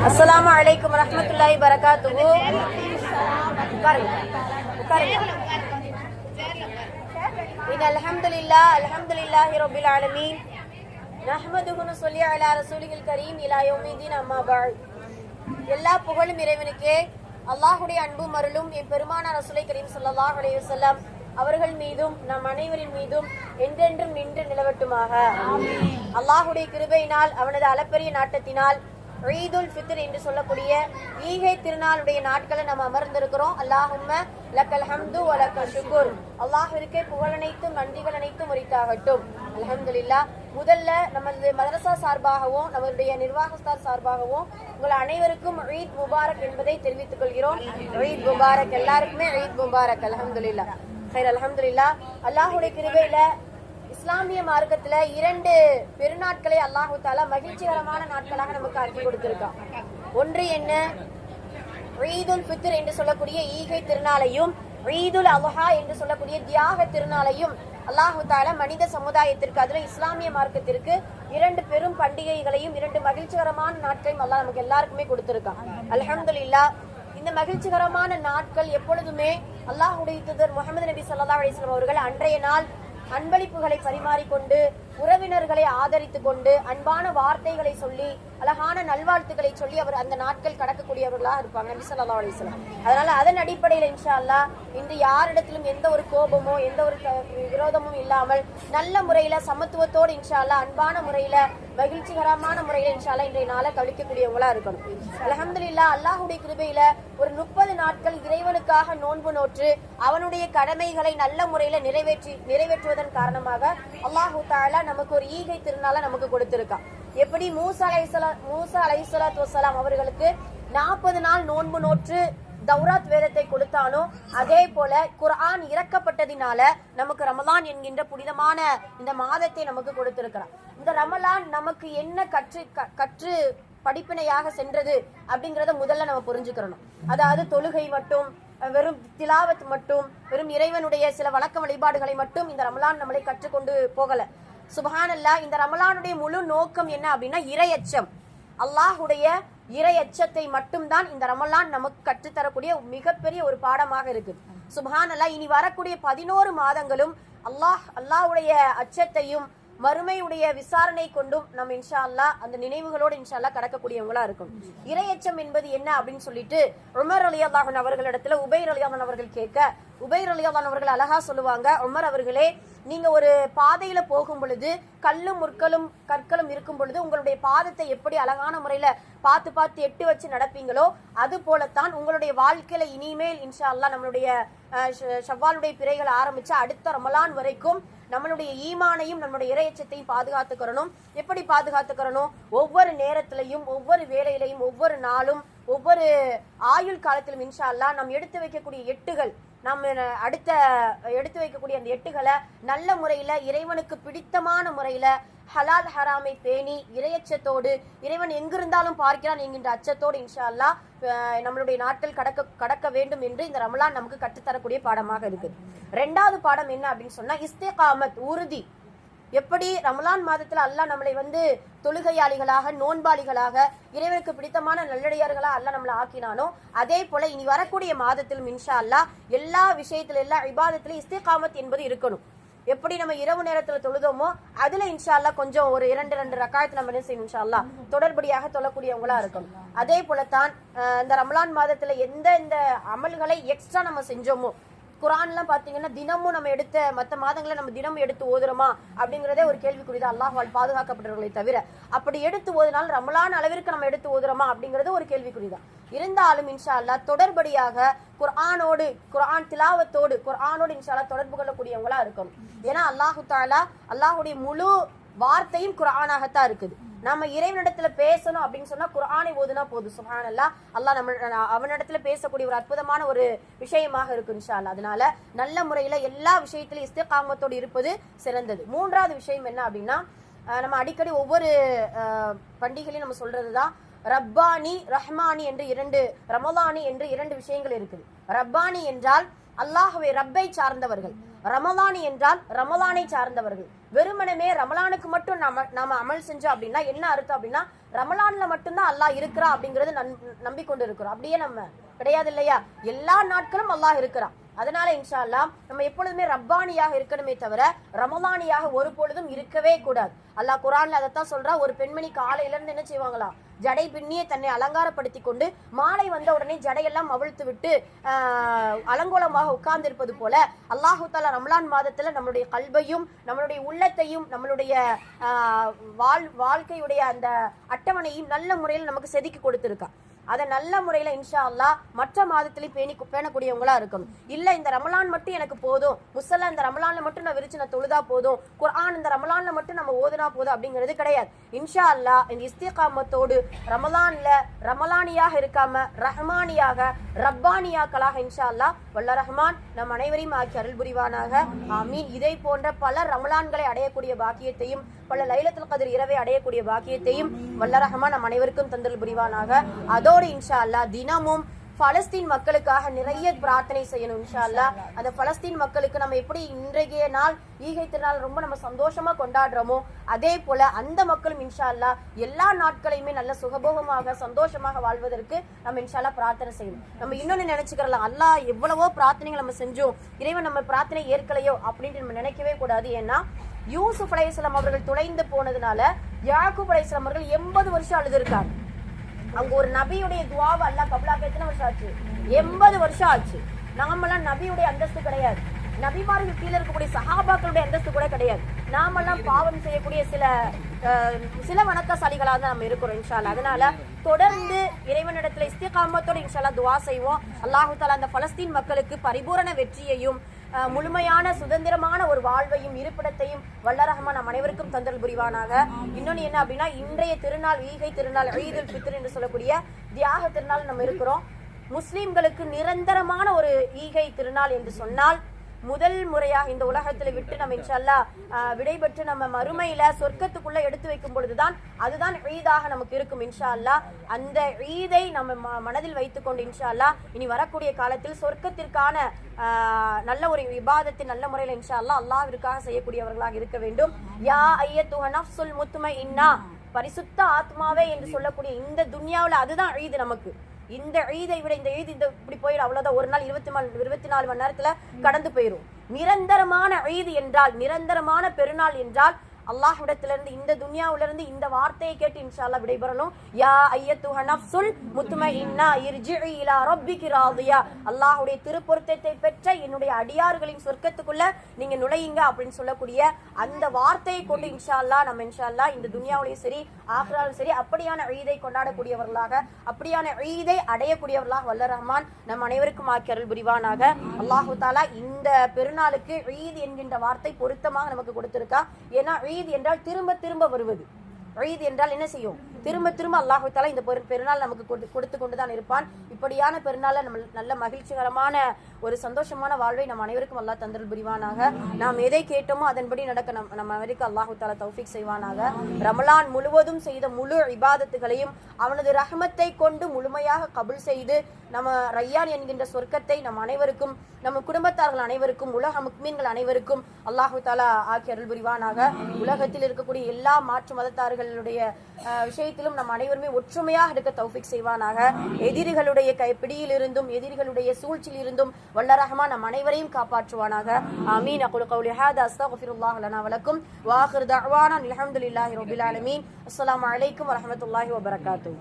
அஸ்ஸலாமு அலைக்கும் வரஹ்மத்துல்லாஹி வரகாத்துஹு. அல்ஹம்துலில்லாஹி ரப்பில் ஆலமீன் நஹ்மதுஹு நுஸல்லி அலா ரசூலில் கரீம் இலா யௌமிதீன் அம்மா பஅத். எல்லா புகழும் இறைவனுக்கே. அல்லாஹ்வுடைய அன்பும் அருளும் என் பெருமானார் ரசூலை கரீம் ஸல்லல்லாஹு அலைஹி வஸல்லம் அவர்கள் மீதும் நம் அனைவரின் மீதும் என்றென்றும் நின்று நிலவட்டுமாக. அல்லாஹ்வுடைய கிருபையினால் அவனது அளப்பரிய நாட்டத்தினால் ஈதுல் ஃபித்ர் என்று சொல்லக்கூடிய ஈகை திருநாளுடைய நாட்களை நம்ம அமர்ந்திருக்கிறோம். அல்லாஹும்ம லக்கல் ஹம்து வ லக்கல் ஷுக்ர். அல்லாஹ்விற்கே புகழனைத்தும் நன்றிகள் அனைத்தும் உரித்தாகட்டும். அல்ஹம்துலில்லாஹ். முதல்ல நமது மதரசா சார்பாகவும் நம்மளுடைய நிர்வாகஸ்தார் சார்பாகவும் உங்கள் அனைவருக்கும் ஈத் முபாரக் என்பதை தெரிவித்துக் கொள்கிறோம். ஈத் முபாரக், எல்லாருக்குமே ஈத் முபாரக். அல்ஹம்துலில்லாஹ். அல்ஹம்துலில்லாஹ். அல்லாஹ்வுடைய கிருபையில இஸ்லாமிய மார்க்கத்துல 2 பெருநாட்களை அல்லாஹு தாலா மகிழ்ச்சிகரமான நாட்களாக நமக்கு ஆக்கி கொடுத்திருக்கான். ஒன்று என்ன? ஈதுல் ஃபித்ர் என்று சொல்லக்கூடிய ஈகை திருநாளையும் ஈதுல் அல்ஹா என்று சொல்லக்கூடிய தியாக திருநாளையும் அல்லாஹு தாலா மனித சமுதாயத்திற்கு, அதுல இஸ்லாமிய மார்க்கத்திற்கு 2 பெரும் பண்டிகைகளையும் 2 மகிழ்ச்சிகரமான நாட்களையும் அல்லாஹ் நமக்கு எல்லாருக்குமே கொடுத்திருக்கான். அல்ஹம்துலில்லாஹ். இந்த மகிழ்ச்சிகரமான நாட்கள் எப்பொழுதுமே அல்லாஹ்வுடைய தூதர் முஹம்மது நபி ஸல்லல்லாஹு அலைஹி வஸல்லம் அவர்கள் அன்றைய நாள் அன்பளிப்புகளை பரிமாறிக்கொண்டு, உறவினர்களை ஆதரித்துக் கொண்டு, அன்பான வார்த்தைகளை சொல்லி, அழகான நல்வாழ்த்துக்களை சொல்லி அவர் அந்த நாட்கள் கடக்கக்கூடியவர்களாக இருப்பாங்க நபி ஸல்லல்லாஹு அலைஹி வஸல்லம். அதனால அதன் அடிப்படையில் இன்ஷா அல்லாஹ் இன்று யாரிடத்திலும் எந்த ஒரு கோபமோ எந்த ஒரு விரோதமும் இல்லாமல் நல்ல முறையில சமத்துவத்தோடு இன்ஷா அல்லாஹ் அன்பான முறையில மகிழ்ச்சிகரமான முறையில இன்ஷா அல்லாஹ் இன்றைய நாளை கழிக்கக்கூடியவங்களா இருக்கணும். அல்ஹம்துலில்லாஹ். அல்லாஹ்வுடைய கிருபையில ஒரு 30 நாட்கள் இறைவனுக்காக நோன்பு நோற்று அவனுடைய கடமைகளை நல்ல முறையில நிறைவேற்றுவதன் காரணமாக அல்லாஹு தஆலா நமக்கு ஒரு ஈகை திருநாளை நமக்கு கொடுத்திருக்கான். எப்படி மூசா அலைஹிஸ்ஸலாத்து வஸ்ஸலாம் அவர்களுக்கு 40 நாள் நோன்பு நோற்று தௌராத் வேதத்தை கொடுத்தானோ, அதே போல குர்ஆன் இறக்கப்பட்டதினால நமக்கு ரமலான் என்கின்ற புனிதமான இந்த மாதத்தை நமக்கு கொடுத்திருக்கிறான். இந்த ரமலான் நமக்கு என்ன கற்று படிப்பினையாக சென்றது அப்படிங்கறத முதல்ல நம்ம புரிஞ்சுக்கிறணும். அதாவது தொழுகை மட்டும், வெறும் திலாவத் மட்டும், வெறும் இறைவனுடைய சில வணக்க வழிபாடுகளை மட்டும் இந்த ரமலான் நம்மளை கற்றுக்கொண்டு போகல. சுப்ஹானல்லாஹ். இந்த ரமலானுடைய முழு நோக்கம் என்ன அப்படின்னா இறையச்சம். அல்லாஹ்வுடைய இறையச்சத்தை மட்டும்தான் இந்த ரமலான் நமக்கு கற்றுத்தரக்கூடிய மிகப்பெரிய ஒரு பாடமாக இருக்கு. சுப்ஹானல்லாஹ். இனி வரக்கூடிய 11 மாதங்களும் அல்லாஹ்வுடைய அச்சத்தையும் மறுமையுடைய விசாரணை கொண்டும் நம்ம இன்ஷா அல்லாஹ் அந்த நினைவுகளோடு இன்ஷா அல்லாஹ் கடக்கக்கூடியவங்களா இருக்கும். இறையச்சம் என்பது என்ன அப்படின்னு சொல்லிட்டு உமர் ரலியல்லாஹு அன்ஹு அவர்களிடத்துல உபைர் ரலியல்லாஹு அன்ஹு அவர்கள் கேட்க, உபைர் ரலியல்லாஹு அன்ஹு அவர்கள் அழகா சொல்லுவாங்க, உமர் அவர்களே, நீங்க ஒரு பாதையில போகும் பொழுது கல்லும் முற்களும் கற்களும் இருக்கும் பொழுது உங்களுடைய பாதத்தை எப்படி அழகான முறையில பார்த்து எட்டு வச்சு நடப்பீங்களோ, அது போலத்தான் உங்களுடைய வாழ்க்கையில இனிமேல் இன்ஷா அல்லாஹ் நம்மளுடைய ஷவ்வாலுடைய பிறைகள் ஆரம்பிச்சு அடுத்த ரமலான் வரைக்கும் நம்மளுடைய ஈமானையும் நம்மளுடைய இறையச்சத்தையும் பாதுகாத்துக்கிறணும். எப்படி பாதுகாத்துக்கிறணும்? ஒவ்வொரு நேரத்திலையும், ஒவ்வொரு வேளையிலையும், ஒவ்வொரு நாளும், ஒவ்வொரு ஆயுள் காலத்திலும் இன்ஷா அல்லாஹ் நாம் எடுத்து வைக்கக்கூடிய எட்டுகள், நம்ம அடுத்த எடுத்து வைக்கக்கூடிய அந்த எட்டுகளை நல்ல முறையில இறைவனுக்கு பிடித்தமான முறையில ஹலால் ஹராமை பேணி இறையச்சத்தோடு, இறைவன் எங்கிருந்தாலும் பார்க்கிறான் என்கின்ற அச்சத்தோடு இன்ஷா அல்லாஹ் நம்மளுடைய நாட்கள் கடக்க வேண்டும் என்று இந்த ரமலான் நமக்கு கற்றுத்தரக்கூடிய பாடமாக இருக்கு. 2வது பாடம் என்ன அப்படின்னு சொன்னா இஸ்திகாமத், உறுதி. எப்படி ரமலான் மாதத்துல அல்லாஹ் நம்மளை தொழுகையாளிகளாக, நோன்பாளிகளாக, இறைவனுக்கு பிடித்தமான நல்லடியார்களா அல்லாஹ் நம்மளை ஆக்கினானோ, அதே போல இனி வரக்கூடிய மாதத்திலும் இன்ஷா அல்லாஹ் எல்லா விஷயத்துல, எல்லா இபாதத்திலும் இஸ்திகாமத் என்பது இருக்கணும். எப்படி நம்ம இரவு நேரத்துல தொழுதோமோ அதுல இன்ஷா அல்லாஹ் கொஞ்சம் ஒரு 2 ரக்காயத்து நம்ம என்ன செய்யணும் இன்ஷா அல்லாஹ் தொடர்படியாக தொழக்கூடியவங்களா இருக்கணும். அதே போலத்தான் இந்த ரமலான் மாதத்துல இந்த அமல்களை எக்ஸ்ட்ரா நம்ம செஞ்சோமோ, குர்ஆன்லாம் பாத்தீங்கன்னா தினமும் நம்ம மற்ற மாதங்களை நம்ம தினமும் எடுத்து ஓதுறோமா அப்படிங்கறதே ஒரு கேள்விக்குறிதான். அல்லாஹ்வால் பாதுகாக்கப்பட்டவர்களை தவிர அப்படி எடுத்து ஓதினால் ரமலான் அளவிற்கு நம்ம எடுத்து ஓதுறோமா அப்படிங்கறது ஒரு கேள்விக்குறிதான். இருந்தாலும் இன்ஷா அல்லாஹ் தொடர்படியாக குர்ஆன் திலாவத்தோடு, குர்ஆனோடு இன்ஷா அல்லாஹ் தொடர்பு கொள்ளக்கூடியவங்களா இருக்கணும். ஏன்னா அல்லாஹு தஆலா அல்லாஹ்வுடைய முழு வார்த்தையும் குர்ஆனாகத்தான் இருக்குது. நம்ம இறைவனிடத்துல பேசணும் அப்படின்னு சொன்னா குர்ஆனை ஓதுனா போதும். சுப்ஹானல்லாஹ். அல்லாஹ் அவனிடத்துல பேசக்கூடிய ஒரு அற்புதமான ஒரு விஷயமாக இருக்கு இன்ஷா அல்லாஹ். அதனால நல்ல முறையில எல்லா விஷயத்திலும் இஸ்திகாமத்தோடு இருப்பது சிறந்தது. 3வது விஷயம் என்ன அப்படின்னா, நம்ம அடிக்கடி ஒவ்வொரு பண்டிகையிலையும் நம்ம சொல்றதுதான் ரப்பானி ரஹ்மானி என்று ரமலானி என்று 2 விஷயங்கள் இருக்குது. ரப்பானி என்றால் அல்லாஹ்வை ரப்பை சார்ந்தவர்கள். ரமலானி என்றால் ரமலானை சார்ந்தவர்கள். வெறுமனமே ரமலானுக்கு மட்டும் நாம அமல் செஞ்சோம் அப்படின்னா என்ன அர்த்தம் அப்படின்னா ரமலான்ல மட்டும்தான் அல்லாஹ் இருக்கிறா அப்படிங்கறது நம்பிக்கொண்டு இருக்கிறோம். அப்படியே நம்ம கிடையாது இல்லையா? எல்லா நாட்களும் அல்லாஹ் இருக்கிறான். அதனால இன்ஷா அல்லாஹ் நம்ம எப்பொழுதுமே ரப்பானியாக இருக்கணுமே தவிர ரமலானியாக ஒரு பொழுதும் இருக்கவே கூடாது. அல்லாஹ் குர்ஆன்ல அதைத்தான் சொல்றா. ஒரு பெண்மணி காலையில இருந்து என்ன செய்வாங்களாம், ஜடை பின்னியே தன்னை அலங்காரப்படுத்தி கொண்டு மாலை வந்த உடனே ஜடையெல்லாம் அவிழ்த்து விட்டு அலங்கோலமாக உட்கார்ந்து இருப்பது போல அல்லாஹு தாலா ரமலான் மாதத்துல நம்மளுடைய கல்வையும் நம்மளுடைய உள்ளத்தையும் நம்மளுடைய வாழ்க்கையுடைய அந்த அட்டவணையும் நல்ல முறையில் நமக்கு செதுக்கி கொடுத்திருக்கா. அதை நல்ல முறையில இன்ஷா அல்லாஹ் மற்ற மாதத்திலையும் பேணக்கூடியவங்களா இருக்கணும். இல்ல இந்த ரமலான் மட்டும் எனக்கு போதும், முசல்லா இந்த ரமலான்ல மட்டும் நான் விரிச்சு நான் தொழுதா போதும், குர்ஆன் இந்த ரமலான்ல மட்டும் நம்ம ஓதுனா போதும் அப்படிங்கிறது கிடையாது. இன்ஷா அல்லாஹ் இந்த இஸ்திகாமத்தோடு ரமலான்ல ரமலானியாக இருக்காம ரஹ்மானியாக ரப்பானியாக்களாக இன்ஷா அல்லாஹ் வல்ல ரஹ்மான் நம் அனைவரையும் ஆக்கி அருள் புரிவானாக. ஆமீன். இதை போன்ற பல ரமலான்களை அடையக்கூடிய பாக்கியத்தையும் பல லைலத்துல் கத்ர் இரவை அடையக்கூடிய பாக்கியத்தையும் வல்ல ரஹ்மான் நம் அனைவருக்கும் தந்தல் புரிவானாக. அதோடு இன்ஷா அல்லாஹ் தினமும் பலஸ்தீன் மக்களுக்காக நிறைய பிரார்த்தனை செய்யணும் இன்ஷா அல்லாஹ். அந்த பலஸ்தீன் மக்களுக்கு நம்ம எப்படி இன்றைய நாள் ஈகை திருநாள் ரொம்ப நம்ம சந்தோஷமா கொண்டாடுறோமோ அதே போல அந்த மக்களும் இன்ஷா அல்லாஹ் எல்லா நாட்களையுமே நல்ல சுகபோகமாக சந்தோஷமாக வாழ்வதற்கு நம்ம இன்ஷா அல்லாஹ் பிரார்த்தனை செய்யணும். நம்ம இன்னொன்னு நினைச்சுக்கலாம், அல்லாஹ் எவ்வளவோ பிரார்த்தனைகள் நம்ம செஞ்சோம், இறைவன் நம்ம பிரார்த்தனை ஏற்கலையோ அப்படின்ட்டு நம்ம நினைக்கவே கூடாது. ஏன்னா யூசுப் அலைஹிஸ்ஸலாம் அவர்கள் துளைந்து போனதுனால யாக்கூப் அலைஹிஸ்ஸலாம் அவர்கள் 80 வருஷம் அழுதுருக்காங்க. அவங்க ஒரு நபியுடைய துவாவை அல்லாஹ் கபூலாக்க எத்தனை வருஷம் ஆச்சு? 80 வருஷம் ஆச்சு. நாமெல்லாம் நபியுடைய அந்தஸ்து கிடையாது, நபிமார்கள் கீழே இருக்கக்கூடிய சஹாபாக்களுடைய அந்தஸ்து கூட கிடையாது. நாமெல்லாம் பாவம் செய்யக்கூடிய சில வணக்கசாலிகளாக தான் நம்ம இருக்கிறோம் இன்ஷா அல்லாஹ். அதனால தொடர்ந்து இறைவனிடத்துல இஸ்திகாமத்தோட இன்ஷா அல்லாஹ் துவா செய்வோம். அல்லாஹு தஆலா அந்த பலஸ்தீன் மக்களுக்கு பரிபூரண வெற்றியையும் முழுமையான சுதந்திரமான ஒரு வாழ்வையும் இருப்பிடத்தையும் வல்ல ரஹ்மான் நம் அனைவருக்கும் தந்தல் புரிவானாக. இன்னொன்னு என்ன அப்படின்னா இன்றைய திருநாள் ஈகை திருநாள் ஈதுல் ஃபித்ர் என்று சொல்லக்கூடிய தியாக திருநாள் நம்ம இருக்கிறோம். முஸ்லிம்களுக்கு நிரந்தரமான ஒரு ஈகை திருநாள் என்று சொன்னால் முதல் முறையாக இந்த உலகத்துல விட்டு நம்ம இன்ஷா அல்லாஹ் விடைபெற்று நம்ம மறுமையில சொர்க்கத்துக்குள்ள எடுத்து வைக்கும் பொழுதுதான் அதுதான் ஈதாக நமக்கு இருக்கும் இன்ஷா அல்லாஹ். அந்த ஈதை நம்ம மனதில் வைத்துக்கொண்டு இன்ஷா அல்லாஹ் இனி வரக்கூடிய காலத்தில் சொர்க்கத்திற்கான நல்ல ஒரு இபாதத்தை நல்ல முறையில் இன்ஷா அல்லாஹ் அல்லாஹ்விற்காக செய்யக்கூடியவர்களாக இருக்க வேண்டும். யா ஐயத்துஹ நஃப்ஸுல் முத்மஇன்னா, பரிசுத்த ஆத்மாவே என்று சொல்லக்கூடிய இந்த துன்யாவுல அதுதான் ஈது நமக்கு. இந்த ஈதை விட இந்த ஈது இந்த இப்படி போயிடும், அவ்வளவுதான். ஒரு நாள் 24 மணி நேரத்துல கடந்து போயிடும். நிரந்தரமான ஈது என்றால், நிரந்தரமான பெருநாள் என்றால் அல்லாஹ்விடத்திலிருந்து இந்த துன்யாவிலிருந்து இந்த வார்த்தையை கேட்டு இன்ஷா அல்லாஹ் விடைபெறணும். யா ஐயத்துஹ நஃப்ஸுல் முத்மஇன்னா இர்ஜிஇ இலா ரப்பிகி ராதியா, அல்லாஹ்வுடைய திருப்பொருத்தத்தை பெற்ற என்னுடைய அடியார்களின் சொர்க்கத்துக்குள்ள நீங்க நுழையுங்க அப்படின்னு சொல்லக்கூடிய அந்த வார்த்தையை கொண்டு இன்ஷா அல்லாஹ் நம்ம இன்ஷா அல்லாஹ் இந்த துன்யாவிலையும் சரி ஆகிராவிலும் சரி அப்படியான ஈதை கொண்டாடக்கூடியவர்களாக அப்படியான ஈதை அடையக்கூடியவர்களாக வல்ல ரஹ்மான் நம் அனைவருக்கும் ஆக்கி அருள் புரிவானாக. அல்லாஹு தஆலா இந்த பெருநாளுக்கு ஈத் என்கின்ற வார்த்தை பொருத்தமாக நமக்கு கொடுத்திருக்கா. ஏன்னா ஈத் என்றால் திரும்ப திரும்ப வருவது. ஈத் என்றால் என்ன செய்யும்? திரும்ப திரும்ப அல்லாஹ் தஆலா இந்த பெருநாள் நமக்கு கொடுத்து கொண்டுதான் இருப்பான். இப்படியான பெருநாளை நம்ம நல்ல மகிழ்ச்சிகரமான ஒரு சந்தோஷமான வாழ்வை நம் அனைவருக்கும் அல்லாஹ் தந்தல் புரிவானாக. நாம் எதை கேட்டோமோ அதன்படி நடக்க நம்ம அனைவருக்கு அல்லாஹ் தஆலா தௌஃபீக் செய்வானாக. ரமலான் முழுவதும் செய்த முழு இபாதத்துகளையும் அவனது ரஹ்மத்தை கொண்டு முழுமையாக கபூல் செய்து நம்ம ரய்யான் என்கின்ற சொர்க்கத்தை நம் அனைவருக்கும் நம்ம குடும்பத்தார்கள் அனைவருக்கும் உலக முக்மீன்கள் அனைவருக்கும் அல்லாஹ் தஆலா ஆக்கி அருள் புரிவானாக. உலகத்தில் இருக்கக்கூடிய எல்லா மாற்று மதத்தார்களுடைய விஷயத்திலும் நம் அனைவருமே ஒற்றுமையாக இருக்க தௌஃபீக் செய்வானாக. எதிரிகளுடைய கைப்பிடியிலிருந்தும் எதிரிகளுடைய சூழ்ச்சியிலிருந்தும் வல்ல ரஹ்மான் நம் அனைவரையும் காப்பாற்றுவானாக. ஆமீன். அகுலு கௌலி ஹாதா அஸ்தக்ஃபிருல்லாஹ் லனா வ லக்கும் வ ஆகிரு தஅவானா அல்ஹம்துலில்லாஹி ரப்பில் ஆலமீன். அஸ்ஸலாமு அலைக்கும் வ ரஹ்மத்துல்லாஹி வ பரகாத்துஹு.